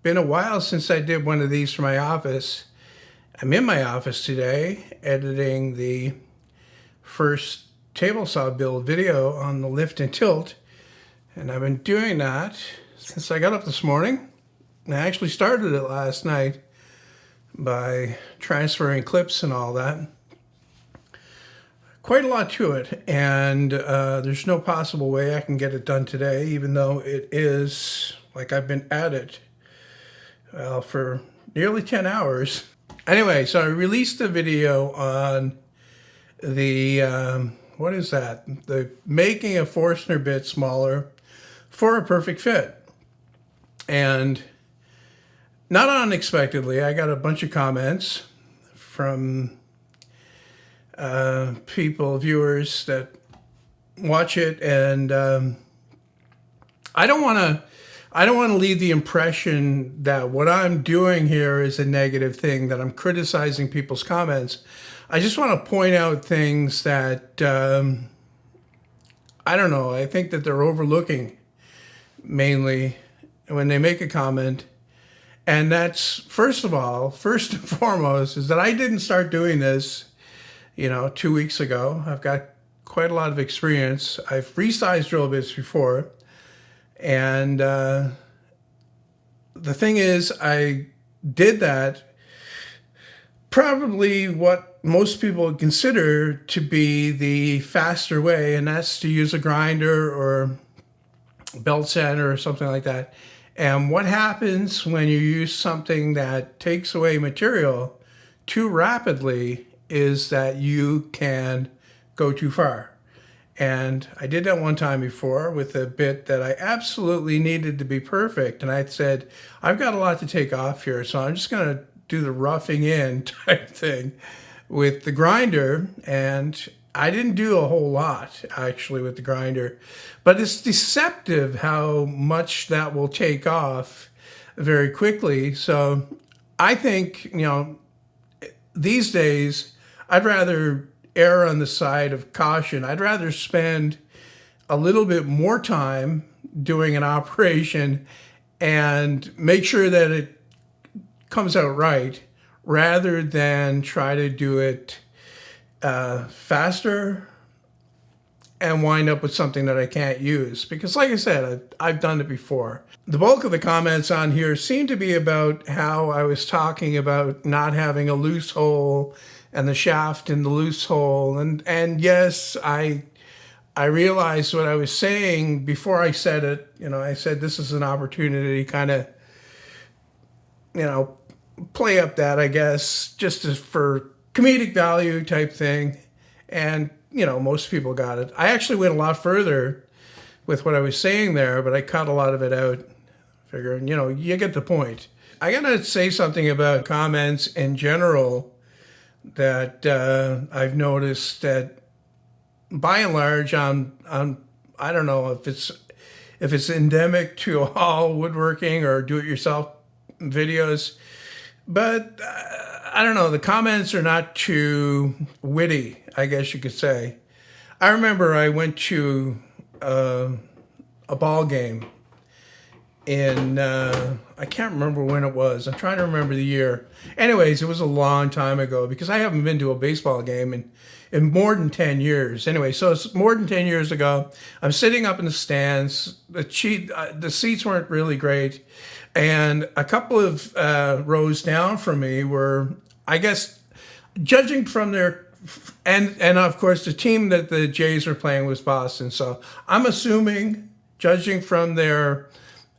been a while since I did one of these for my office. I'm in my office today editing the first table saw build video on the lift and tilt. And I've been doing that since I got up this morning. I actually started it last night by transferring clips and all that. Quite a lot to it, and there's no possible way I can get it done today, even though it is like I've been at it for nearly 10 hours. Anyway, so I released a video on the, what is that? The making a Forstner bit smaller for a perfect fit. And not unexpectedly, I got a bunch of comments from people, viewers that watch it, and I don't want to leave the impression that what I'm doing here is a negative thing, that I'm criticizing people's comments. I just want to point out things that I don't know, I think that they're overlooking mainly when they make a comment. And that's, first and foremost, is that I didn't start doing this 2 weeks ago. I've got quite a lot of experience. I've resized drill bits before. And the thing is, I did that probably what most people would consider to be the faster way, and that's to use a grinder or belt sander or something like that. And what happens when you use something that takes away material too rapidly is that you can go too far. And I did that one time before with a bit that I absolutely needed to be perfect. And I said, I've got a lot to take off here, so I'm just going to do the roughing in type thing with the grinder. And I didn't do a whole lot actually with the grinder, but it's deceptive how much that will take off very quickly. So I think, these days, I'd rather err on the side of caution. I'd rather spend a little bit more time doing an operation and make sure that it comes out right, rather than try to do it faster and wind up with something that I can't use. Because like I said, I've done it before. The bulk of the comments on here seem to be about how I was talking about not having a loose hole and the shaft in the loose hole. And yes, I realized what I was saying before I said it. I said this is an opportunity to kind of, play up that, I guess, just for comedic value type thing. And, most people got it. I actually went a lot further with what I was saying there, but I cut a lot of it out, figuring, you get the point. I gotta say something about comments in general that I've noticed that by and large I don't know if it's endemic to all woodworking or do-it-yourself videos, but I don't know, the comments are not too witty, I guess you could say. I remember I went to a ball game in, I can't remember when it was. I'm trying to remember the year. Anyways, it was a long time ago because I haven't been to a baseball game in more than 10 years. Anyway, so it's more than 10 years ago. I'm sitting up in the stands. The seats weren't really great. And a couple of rows down from me were, I guess, judging from their, and of course the team that the Jays were playing was Boston. So I'm assuming, judging from their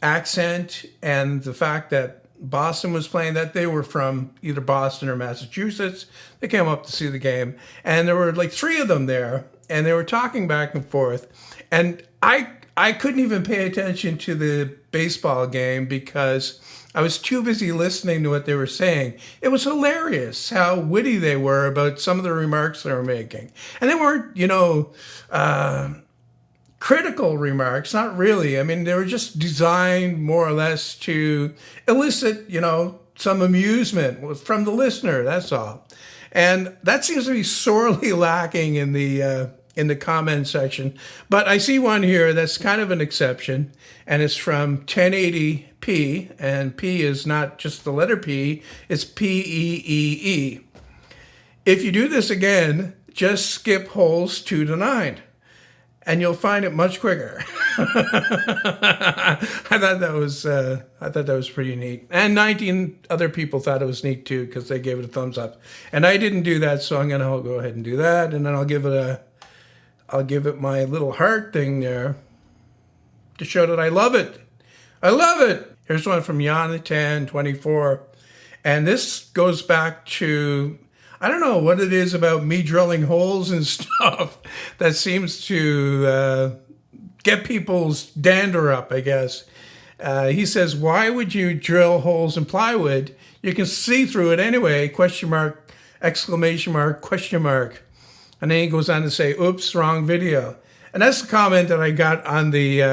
accent and the fact that Boston was playing, that they were from either Boston or Massachusetts. They came up to see the game, and there were like 3 of them there, and they were talking back and forth. And I couldn't even pay attention to the baseball game because I was too busy listening to what they were saying. It was hilarious how witty they were about some of the remarks they were making. And they weren't, critical remarks, not really. I mean, they were just designed more or less to elicit, some amusement from the listener, that's all. And that seems to be sorely lacking in the comment section. But I see one here that's kind of an exception, and it's from 1080p P, and P is not just the letter P, it's P-E-E-E. If you do this again, just skip holes 2 to 9, and you'll find it much quicker. I thought that was pretty neat. And 19 other people thought it was neat too, because they gave it a thumbs up. And I didn't do that, so I'm gonna go ahead and do that, and then I'll give it my little heart thing there to show that I love it. I love it. Here's one from Jonathan24. And this goes back to, I don't know what it is about me drilling holes and stuff that seems to get people's dander up, I guess. He says, why would you drill holes in plywood? You can see through it anyway, question mark, exclamation mark, question mark. And then he goes on to say, oops, wrong video. And that's the comment that I got on the,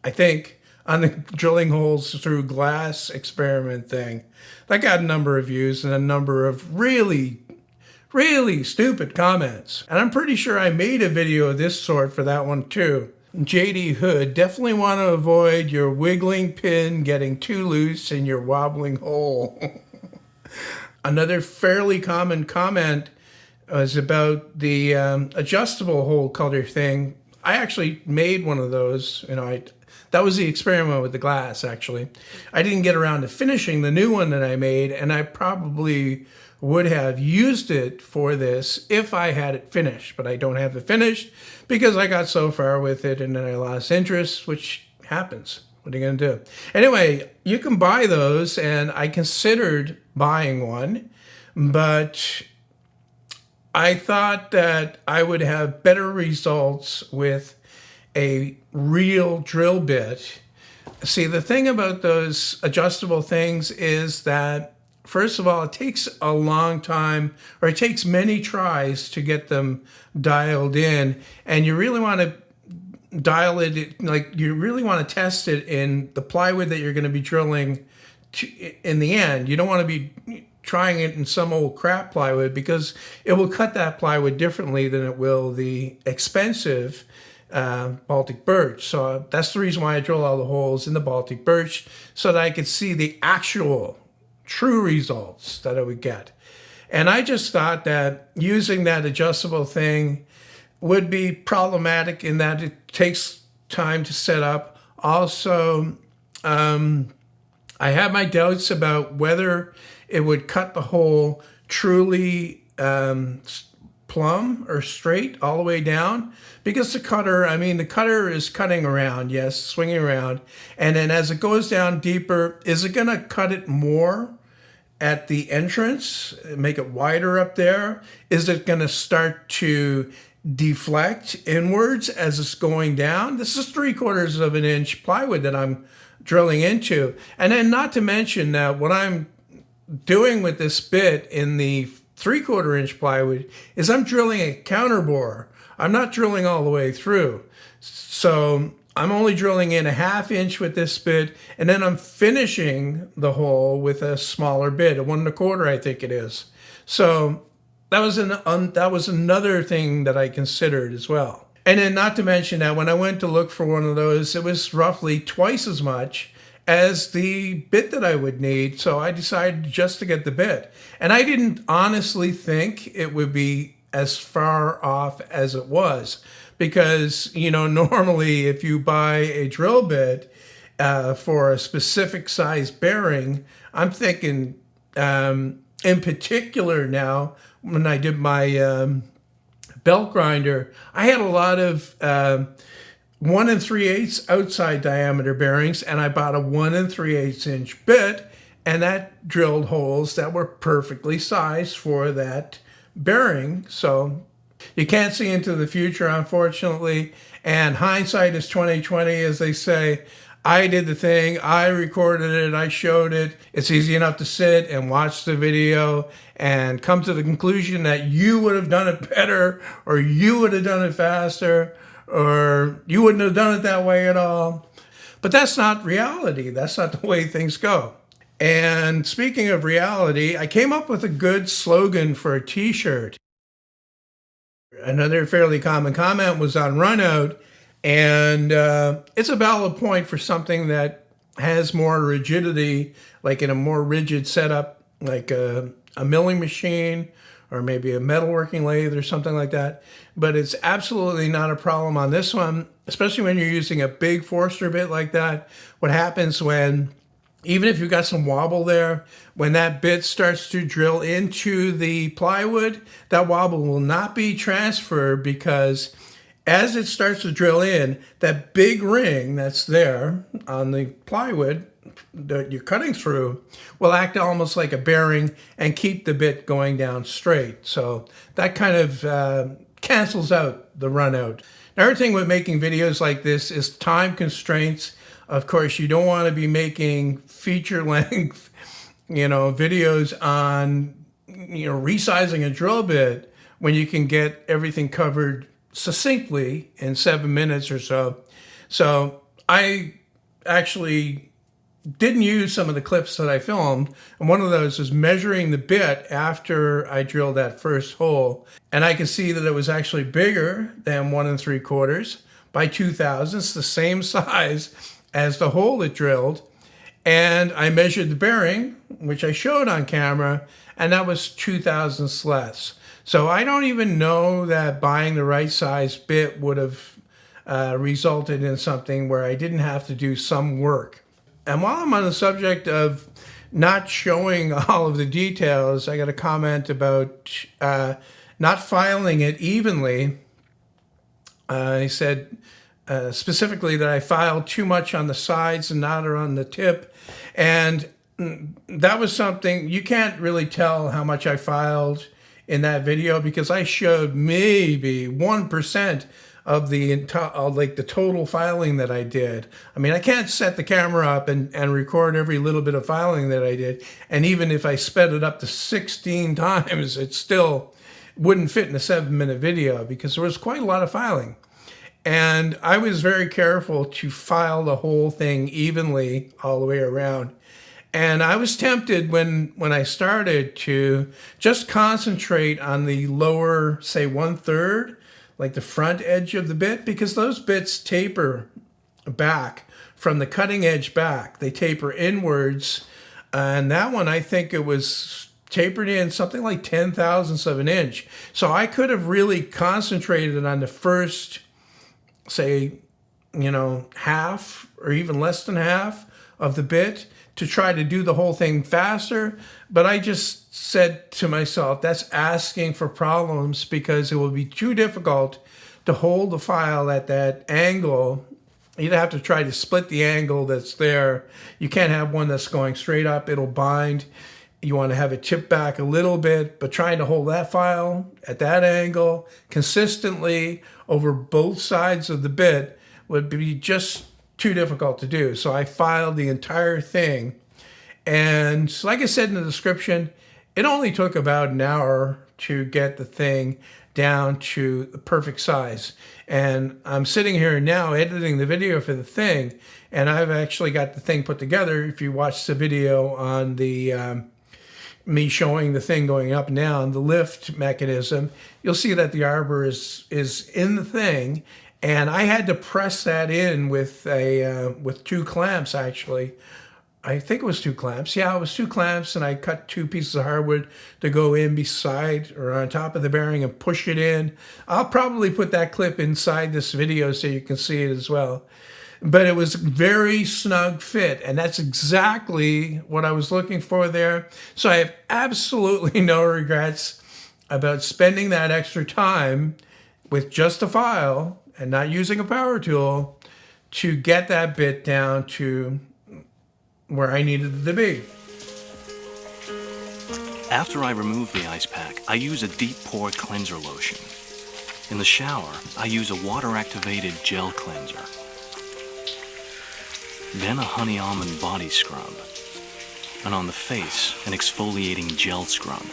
I think, on the drilling holes through glass experiment thing. That got a number of views and a number of really, really stupid comments. And I'm pretty sure I made a video of this sort for that one too. JD Hood, definitely want to avoid your wiggling pin getting too loose in your wobbling hole. Another fairly common comment was about the adjustable hole color thing. I actually made one of those. That was the experiment with the glass, actually. I didn't get around to finishing the new one that I made, and I probably would have used it for this if I had it finished, but I don't have it finished because I got so far with it and then I lost interest, which happens. What are you gonna do? Anyway, you can buy those, and I considered buying one, but I thought that I would have better results with a real drill bit. See, the thing about those adjustable things is that, first of all, it takes a long time, or it takes many tries to get them dialed in, and you really want to dial it, like you really want to test it in the plywood that you're going to be drilling in the end. You don't want to be trying it in some old crap plywood, because it will cut that plywood differently than it will the expensive Baltic birch. So that's the reason why I drill all the holes in the Baltic birch, so that I could see the actual true results that I would get. And I just thought that using that adjustable thing would be problematic in that it takes time to set up. Also, I have my doubts about whether it would cut the hole truly plumb or straight all the way down, because the cutter is cutting around, yes, swinging around, and then as it goes down deeper, is it going to cut it more at the entrance, make it wider up there? Is it going to start to deflect inwards as it's going down? This is 3/4 of an inch plywood that I'm drilling into. And then not to mention that what I'm doing with this bit in the 3/4 inch plywood is I'm drilling a counterbore. I'm not drilling all the way through. So I'm only drilling in a 1/2 inch with this bit, and then I'm finishing the hole with a smaller bit, a 1 1/4, I think it is. So that was another thing that I considered as well. And then not to mention that when I went to look for one of those, it was roughly twice as much as the bit that I would need. So I decided just to get the bit. And I didn't honestly think it would be as far off as it was, because, normally if you buy a drill bit for a specific size bearing, I'm thinking, in particular now, when I did my belt grinder, I had a lot of 1 3/8 outside diameter bearings, and I bought a 1 3/8 inch bit, and that drilled holes that were perfectly sized for that bearing. So you can't see into the future, unfortunately, and hindsight is 20/20, as they say. I did the thing, I recorded it, I showed it. It's easy enough to sit and watch the video and come to the conclusion that you would have done it better, or you would have done it faster, or you wouldn't have done it that way at all. But that's not reality. That's not the way things go. And speaking of reality, I came up with a good slogan for a t-shirt. Another fairly common comment was on Runout, and it's a valid point for something that has more rigidity, like in a more rigid setup, like a milling machine or maybe a metalworking lathe or something like that. But it's absolutely not a problem on this one, especially when you're using a big Forstner bit like that. What happens when, even if you've got some wobble there, when that bit starts to drill into the plywood, that wobble will not be transferred, because as it starts to drill in, that big ring that's there on the plywood that you're cutting through will act almost like a bearing and keep the bit going down straight. So that kind of cancels out the run out. Another thing with making videos like this is time constraints. Of course, you don't want to be making feature length, videos on, resizing a drill bit when you can get everything covered succinctly in 7 minutes or so. So I actually didn't use some of the clips that I filmed, and one of those was measuring the bit after I drilled that first hole, and I could see that it was actually bigger than 1 3/4 by 2 thousandths, the same size as the hole it drilled. And I measured the bearing, which I showed on camera, and that was 2 thousandths less. So I don't even know that buying the right size bit would have resulted in something where I didn't have to do some work. And while I'm on the subject of not showing all of the details, I got a comment about not filing it evenly. He said specifically that I filed too much on the sides and not on the tip. And that was something, you can't really tell how much I filed in that video, because I showed maybe 1% of the total filing that I did. I mean, I can't set the camera up and record every little bit of filing that I did. And even if I sped it up to 16 times, it still wouldn't fit in a 7-minute video, because there was quite a lot of filing. And I was very careful to file the whole thing evenly all the way around. And I was tempted when I started to just concentrate on the lower, say 1/3, like the front edge of the bit, because those bits taper back from the cutting edge back. They taper inwards. And that one, I think it was tapered in something like 10 thousandths of an inch. So I could have really concentrated on the first, say, half or even less than half of the bit to try to do the whole thing faster. But I just said to myself, that's asking for problems, because it will be too difficult to hold the file at that angle. You'd have to try to split the angle that's there. You can't have one that's going straight up, it'll bind. You want to have it tip back a little bit, but trying to hold that file at that angle consistently over both sides of the bit would be just too difficult to do. So I filed the entire thing. And like I said in the description, it only took about an hour to get the thing down to the perfect size. And I'm sitting here now editing the video for the thing, and I've actually got the thing put together. If you watch the video on the me showing the thing going up and down, the lift mechanism, you'll see that the arbor is in the thing. And I had to press that in with with 2 clamps, actually. I think it was 2 clamps. Yeah, it was 2 clamps, and I cut 2 pieces of hardwood to go in beside or on top of the bearing and push it in. I'll probably put that clip inside this video so you can see it as well. But it was very snug fit, and that's exactly what I was looking for there. So I have absolutely no regrets about spending that extra time with just a file and not using a power tool to get that bit down to where I needed it to be. After I remove the ice pack, I use a deep pore cleanser lotion. In the shower, I use a water-activated gel cleanser. Then a honey almond body scrub. And on the face, an exfoliating gel scrub.